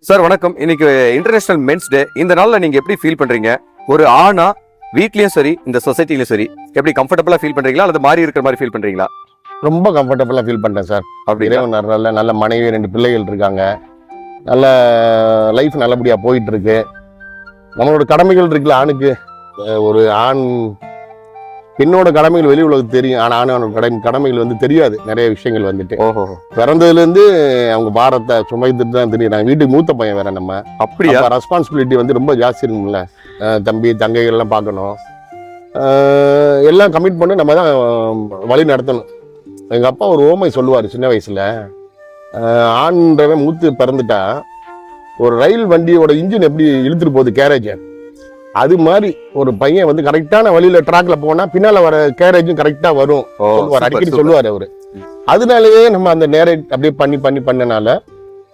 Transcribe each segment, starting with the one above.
Sir வணக்கம். இன்னைக்கு international men's டே. இந்த நாள்ல நீங்க எப்படி ஃபீல் பண்றீங்க? ஒரு ஆணா வீட்லயும் சரி இந்த சொசைட்டிலயும் சரி எப்படி கம்ஃபர்டபுளா ஃபீல் பண்றீங்களா அல்லது மாறி இருக்கிற மாதிரி ஃபீல் பண்றீங்களா? ரொம்ப கம்ஃபர்டபுளாக ஃபீல் பண்ணுறேன் சார். அப்படி நல்ல நல்ல மனைவி 2 பிள்ளைகள் இருக்காங்க. நல்ல லைஃப் நல்லபடியாக போயிட்டு இருக்கு. நம்மளோட கடமைகள் இருக்குல்ல ஆணுக்கு, ஒரு ஆண் பெண்ணோட கடமைகள் வெளி உலகத்துக்கு தெரியும். ஆனால் ஆணோட கடமைகள் வந்து தெரியாது. நிறைய விஷயங்கள் வந்துட்டு ஓஹோ பிறந்ததுலேருந்து அவங்க பாரத்தை சுமைத்துட்டு தான் தெரியும். நாங்கள் வீட்டுக்கு மூத்த பையன் வேற. நம்ம அப்படியா? ரெஸ்பான்சிபிலிட்டி வந்து ரொம்ப ஜாஸ்தி இருக்கும்ல. தம்பி தங்கைகள்லாம் பார்க்கணும், எல்லாம் கமிட் பண்ணி நம்ம தான் வழி நடத்தணும். எங்கள் அப்பா ஒரு ஓமை சொல்லுவார் சின்ன வயசில். ஆண்ன்றவன் மூத்து பிறந்துட்டா ஒரு ரயில் வண்டியோட இன்ஜின் எப்படி இழுத்துட்டு போகுது கேரேஜை, அது மாதிரி ஒரு பையன் வந்து கரெக்டான வழியில ட்ராக்ல போனா பின்னால வர கேரேஜும் கரெக்டா வரும் சொல்லுவார். அடிக்கடி சொல்லுவார் அவரு. அதனாலயே நம்ம அந்த நேரேட் அப்படியே பண்ணனால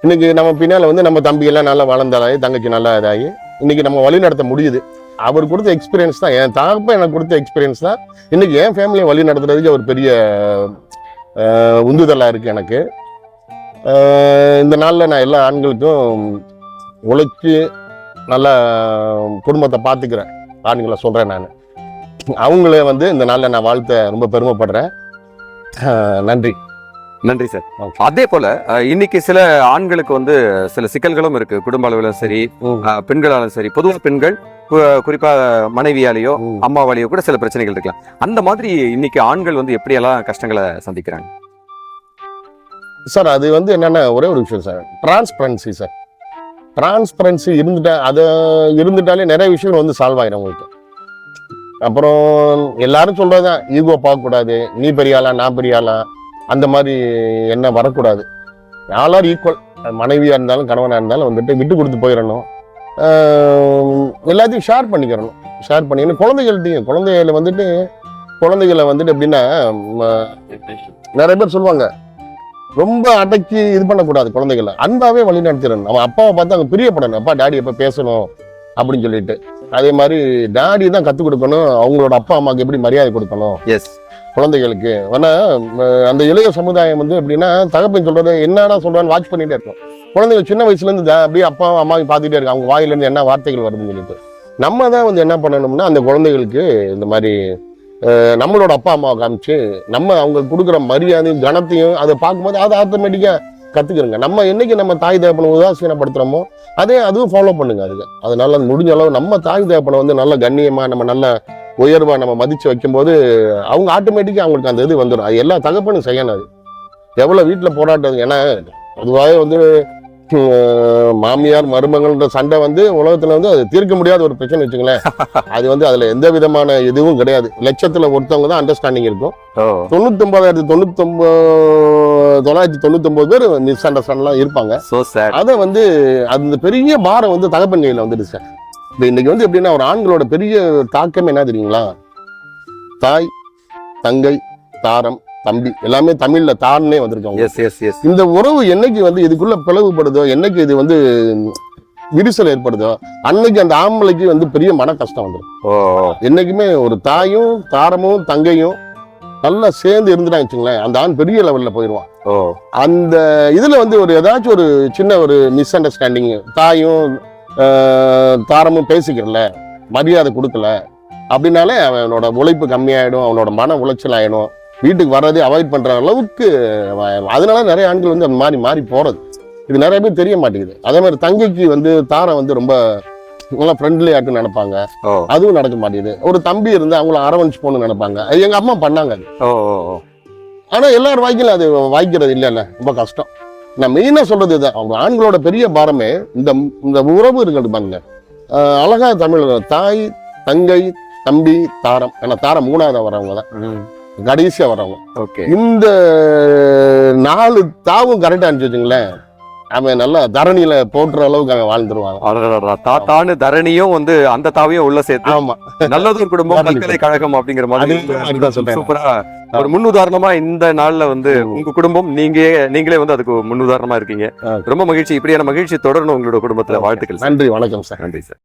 இன்னைக்கு நம்ம பின்னால வந்து நம்ம தம்பி எல்லாம் நல்லா வளர்ந்தாலே, தங்கச்சி நல்லா இதாகி இன்னைக்கு நம்ம வழி நடத்த முடியுது. அவர் கொடுத்த எக்ஸ்பீரியன்ஸ் தான், என் தகப்ப எனக்கு கொடுத்த எக்ஸ்பீரியன்ஸ் தான் இன்னைக்கு என் ஃபேமிலியை வழி நடத்துறதுக்கு ஒரு பெரிய உந்துதலா இருக்கு எனக்கு. இந்த நாள்ல நான் எல்லா ஆண்களுக்கும் உழைச்சி நல்ல குடும்பத்தை பார்த்துக்கிறேன் ஆண்களை சொல்றேன். நான் அவங்கள வந்து இந்த நாள்ல நான் வாழ்த்த ரொம்ப பெருமைப்படுறேன். நன்றி. நன்றி சார். அதே போல இன்னைக்கு சில ஆண்களுக்கு வந்து சில சிக்கல்களும் இருக்கு. குடும்ப அளவிலும் சரி பெண்களாலும் சரி. பொதுவாக பெண்கள் குறிப்பா மனைவியாலேயோ அம்மாவாலேயோ கூட சில பிரச்சனைகள் இருக்கலாம். அந்த மாதிரி இன்னைக்கு ஆண்கள் வந்து எப்படியெல்லாம் கஷ்டங்களை சந்திக்கிறாங்க சார்? அது வந்து என்னன்னா ஒரே ஒரு விஷயம் சார், டிரான்ஸ்பரன்சி சார். டிரான்ஸ்பரன்சி இருந்துட்டாலே நிறைய விஷயங்கள் வந்து சால்வ் ஆயிடும் உங்களுக்கு. அப்புறம் எல்லாரும் சொல்றதுதான், ஈகோ பார்க்கக்கூடாது, நீ பெரியாளா நான் பெரியாளா அந்த மாதிரி என்ன வரக்கூடாது. எல்லாரும் ஈக்குவல், மனைவியா இருந்தாலும் கணவனா இருந்தாலும் வந்துட்டு விட்டு கொடுத்து போயிடணும். எல்லாத்தையும் ஷேர் பண்ணிக்கணும். குழந்தைகளை வந்துட்டு எப்படின்னா நிறைய பேர் சொல்லுவாங்க, ரொம்ப அடக்கி இது பண்ணக்கூடாது. குழந்தைகளை அன்பாவே வழி நடத்திடணும். நம்ம அப்பாவை பார்த்து அங்கே பிரியப்படணும். அப்பா டாடி எப்போ பேசணும் அப்படின்னு சொல்லிட்டு. அதே மாதிரி டாடி தான் கற்றுக் கொடுக்கணும் அவங்களோட அப்பா அம்மாவுக்கு எப்படி மரியாதை கொடுக்கணும் குழந்தைகளுக்கு. ஆனா அந்த இளைய சமுதாயம் வந்து எப்படின்னா தகப்பன் சொல்றது என்னடா சொல்றான்னு வாட்ச் பண்ணிட்டே இருக்கும். குழந்தைகள் சின்ன வயசுல இருந்து அப்படியே அப்பா அம்மாவை பார்த்துட்டே இருக்கு, அவங்க வாயிலிருந்து என்ன வார்த்தைகள் வருதுன்னு சொல்லிட்டு. நம்ம தான் வந்து என்ன பண்ணணும்னா அந்த குழந்தைகளுக்கு இந்த மாதிரி நம்மளோட அப்பா அம்மாவை காமிச்சு நம்ம அவங்களுக்கு கொடுக்குற மரியாதையும் கனத்தையும் அதை பார்க்கும்போது அதை ஆட்டோமேட்டிக்காக கற்றுக்குறங்க. நம்ம என்னைக்கு நம்ம தாய் தகப்பனை உதாசீனப்படுத்துகிறோமோ அதுவும் ஃபாலோ பண்ணுங்க. அதனால முடிஞ்ச அளவு நம்ம தாய் தகப்பனை வந்து நல்ல கண்ணியமாக நம்ம நல்ல உயர்வாக நம்ம மதித்து வைக்கும்போது அவங்க ஆட்டோமேட்டிக்காக அவங்களுக்கு அந்த இது வந்துடும். அது எல்லா தகப்பனும் செய்யணும். அது எவ்வளோ வீட்டில் போராட்டம். ஏன்னா பொதுவாக வந்து மாமியார் மருமகள்ன்ற சண்டை வந்து உலகத்துல வந்து அது தீர்க்க முடியாத ஒரு பிரச்சனை வச்சுங்களேன். அது வந்து அதுல எந்த விதமான இதுவும் கிடையாது. லட்சத்துல ஒருத்தவங்க தான் அண்டர்ஸ்டாண்டிங் இருக்கும். 99,999 பேர் மிஸ் அண்டர்ஸ்டாண்ட்லாம் இருப்பாங்க. அதை வந்து அந்த பெரிய பாரம் வந்து தகப்பன் கையில வந்துட்டு சார். இன்னைக்கு வந்து எப்படின்னா ஒரு ஆண்களோட பெரிய தாக்கம் என்ன தெரியுங்களா? தாய் தங்கை தாரம் தம்பி எல்லாமே தமிழ்ல தான்னே வந்திருக்காங்க. இந்த உறவு என்னைக்கு வந்து இதுக்குள்ள பிளவுபடுதோ, என்னைக்கு இது வந்து விரிசல் ஏற்படுதோ, அன்னைக்கு அந்த ஆம்பளைக்கு வந்து பெரிய மன கஷ்டம் வந்துடும். என்னைக்குமே ஒரு தாயும் தாரமும் தங்கையும் நல்லா சேர்ந்து இருந்துட்டாங்க வச்சுங்களேன், அந்த ஆண் பெரிய லெவல்ல போயிடுவான். அந்த இதுல வந்து ஒரு ஏதாச்சும் ஒரு சின்ன ஒரு மிஸ் அண்டர்ஸ்டாண்டிங், தாயும் தாரமும் பேசிக்கிறல, மரியாதை கொடுக்கல அப்படின்னாலே அவனோட உழைப்பு கம்மியாயிடும், அவனோட மன உளைச்சல் ஆயிடும், வீட்டுக்கு வர்றதே அவாய்ட் பண்ற அளவுக்கு. அதனால நிறைய ஆண்கள் வந்து அந்த மாறி போறது இது நிறைய பேர் தெரிய மாட்டேங்குது. அதே மாதிரி தங்கைக்கு வந்து தாரம் வந்து ரொம்ப நல்லா ஃப்ரெண்ட்லி ஆட்டு நினைப்பாங்க, அதுவும் நடக்க மாட்டேங்குது. ஒரு தம்பி இருந்து அவங்கள அரவணைச்சு போகணும்னு நினைப்பாங்க, அது எங்க அம்மா பண்ணாங்க அது. ஆனா எல்லாரும் வாய்க்கல அது வாய்க்கிறது இல்லைல்ல, ரொம்ப கஷ்டம். நான் மெயினா சொல்றது இதுதான், அவங்க ஆண்களோட பெரிய பாரமே இந்த உறவு இருக்கிறது பாருங்க. அழகா தமிழ் தாய் தங்கை தம்பி தாரம், ஏன்னா தாரம் 3ஆவது வரவங்க தான், கடைசியா வரவங்க. இந்த 4 தாவும் கரெக்டா அனுப்பிச்சுங்களேன், அவன் நல்லா தரணியில போட்டுற அளவுக்கு அவன் வாழ்ந்துருவாங்க. தாத்தானு தரணியும் வந்து அந்த தாவையும் உள்ள சேர்த்து. ஆமா, நல்லதொரு குடும்பம் பல்கலைக்கழகம் அப்படிங்கிற மாதிரி சூப்பரா ஒரு முன்னுதாரணமா இந்த நாள்ல வந்து உங்க குடும்பம் நீங்களே வந்து அதுக்கு முன்னுதாரணமா இருக்கீங்க. ரொம்ப மகிழ்ச்சி. இப்படியான மகிழ்ச்சி தொடரணும் உங்களோட குடும்பத்துல. வாழ்த்துக்கள். நன்றி, வணக்கம் சார். நன்றி சார்.